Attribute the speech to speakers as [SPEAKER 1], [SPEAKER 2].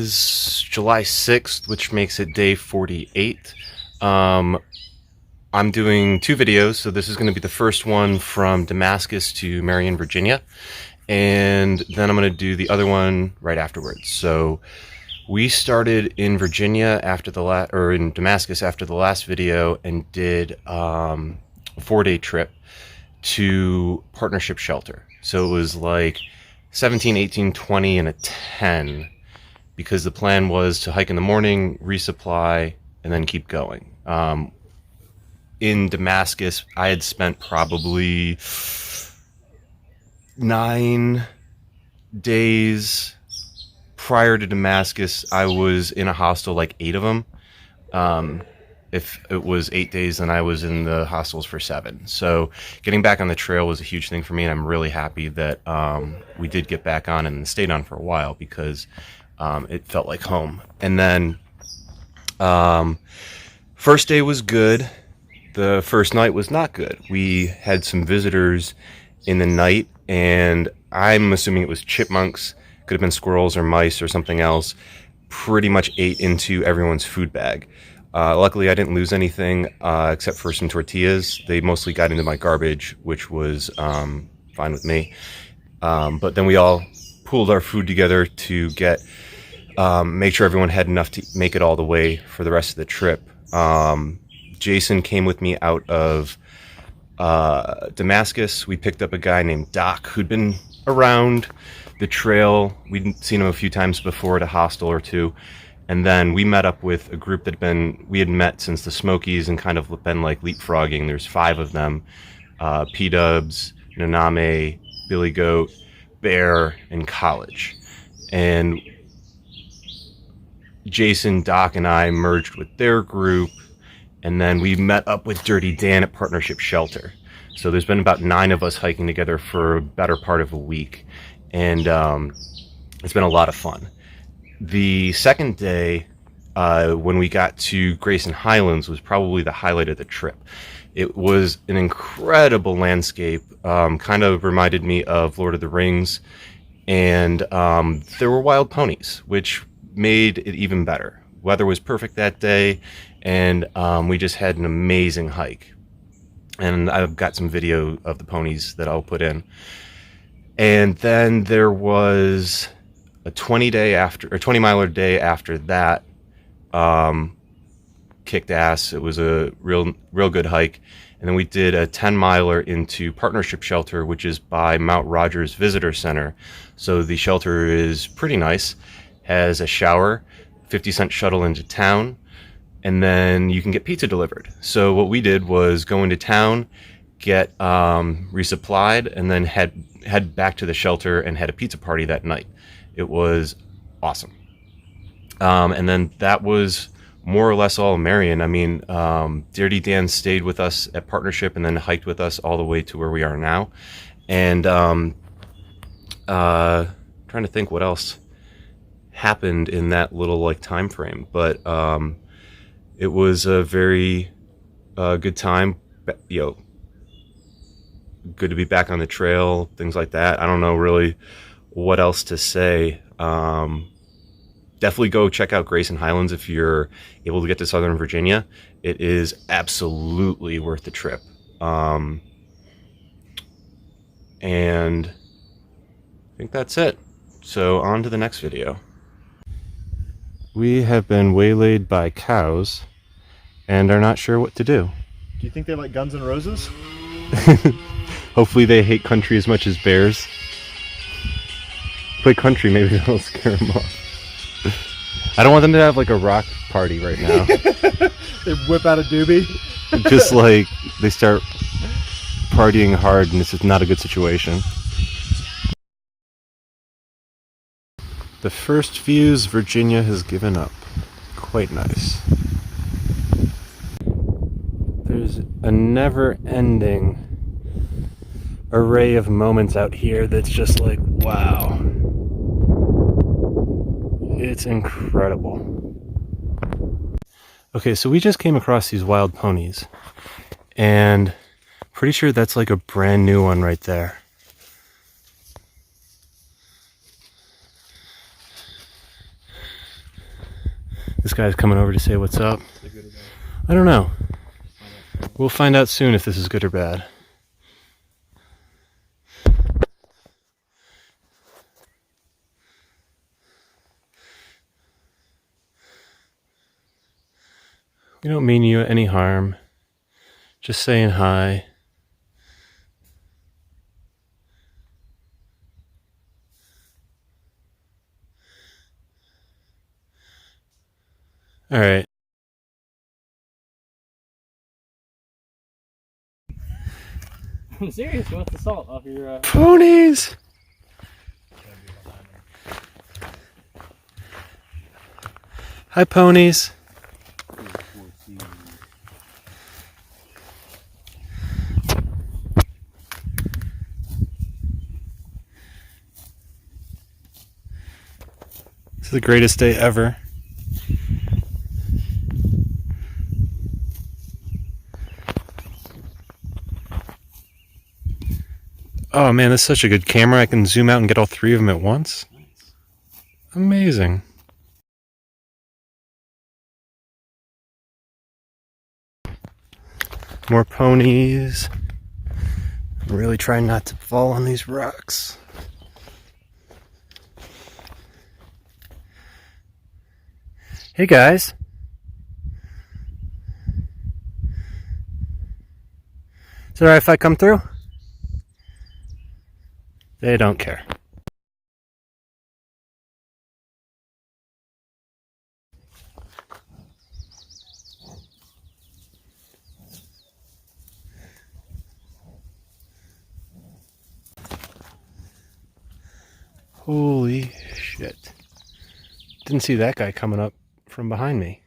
[SPEAKER 1] is July 6th, which makes it day 48. I'm doing two videos, so this is going to be the first one from Damascus to Marion, Virginia, and then I'm going to do the other one right afterwards. So we started in Virginia after the in Damascus after the last video, and did a 4-day trip to Partnership Shelter. So it was like 17, 18, 20, and a 10, because the plan was to hike in the morning, resupply, and then keep going. In Damascus, I had spent probably 9 days. Prior to Damascus, I was in a hostel like 8 of them. If it was 8 days, then I was in the hostels for 7. So getting back on the trail was a huge thing for me, and I'm really happy that we did get back on and stayed on for a while, because it felt like home. And then first day was good. The first night was not good. We had some visitors in the night, and I'm assuming it was chipmunks, could have been squirrels or mice or something else, pretty much ate into everyone's food bag. Luckily, I didn't lose anything except for some tortillas. They mostly got into my garbage, which was fine with me. But then we all pooled our food together to make sure everyone had enough to make it all the way for the rest of the trip. Jason came with me out of Damascus. We picked up a guy named Doc, who'd been around the trail. We'd seen him a few times before at a hostel or two. And then we met up with a group we had met since the Smokies and kind of been like leapfrogging. There's 5 of them: P-Dubs, Naname, Billy Goat, Bear, and College. And Jason, Doc, and I merged with their group, and then we met up with Dirty Dan at Partnership Shelter. So there's been about 9 of us hiking together for a better part of a week, and it's been a lot of fun. The second day, when we got to Grayson Highlands, was probably the highlight of the trip. It was an incredible landscape, kind of reminded me of Lord of the Rings, and there were wild ponies, which made it even better. Weather was perfect that day, and we just had an amazing hike. And I've got some video of the ponies that I'll put in. And then there was a 20-miler day after that. Kicked ass. It was a real good hike. And then we did a 10-miler into Partnership Shelter, which is by Mount Rogers Visitor Center. So the shelter is pretty nice, has a shower, 50-cent shuttle into town, and then you can get pizza delivered. So what we did was go into town, get resupplied, and then head back to the shelter and had a pizza party that night. It was awesome. And then that was more or less all Marion. I mean, Dirty Dan stayed with us at Partnership and then hiked with us all the way to where we are now. And trying to think what else happened in that little like time frame, but it was a very good time. Good to be back on the trail, things like that. I don't know really what else to say. Definitely go check out Grayson Highlands if you're able to get to Southern Virginia. It is absolutely worth the trip. And I think that's it. So on to the next video. We have been waylaid by cows and are not sure what to do.
[SPEAKER 2] Do you think they like Guns N' Roses?
[SPEAKER 1] Hopefully they hate country as much as bears. Play country, maybe that'll scare them off. I don't want them to have like a rock party right now.
[SPEAKER 2] They whip out a doobie.
[SPEAKER 1] Just like they start partying hard, and it's just not a good situation. The first views Virginia has given up. Quite nice. There's a never-ending array of moments out here that's just like, wow. It's incredible. Okay, so we just came across these wild ponies, and pretty sure that's like a brand new one right there. This guy's coming over to say what's up. I don't know. We'll find out soon if this is good or bad. We don't mean you any harm. Just saying hi. All right.
[SPEAKER 3] I'm serious. What's the salt off your?
[SPEAKER 1] Ponies. Hi, ponies. This is the greatest day ever. Oh man, this is such a good camera. I can zoom out and get all three of them at once. Amazing. More ponies. I'm really trying not to fall on these rocks. Hey guys. Is it alright if I come through? They don't care. Holy shit. Didn't see that guy coming up from behind me.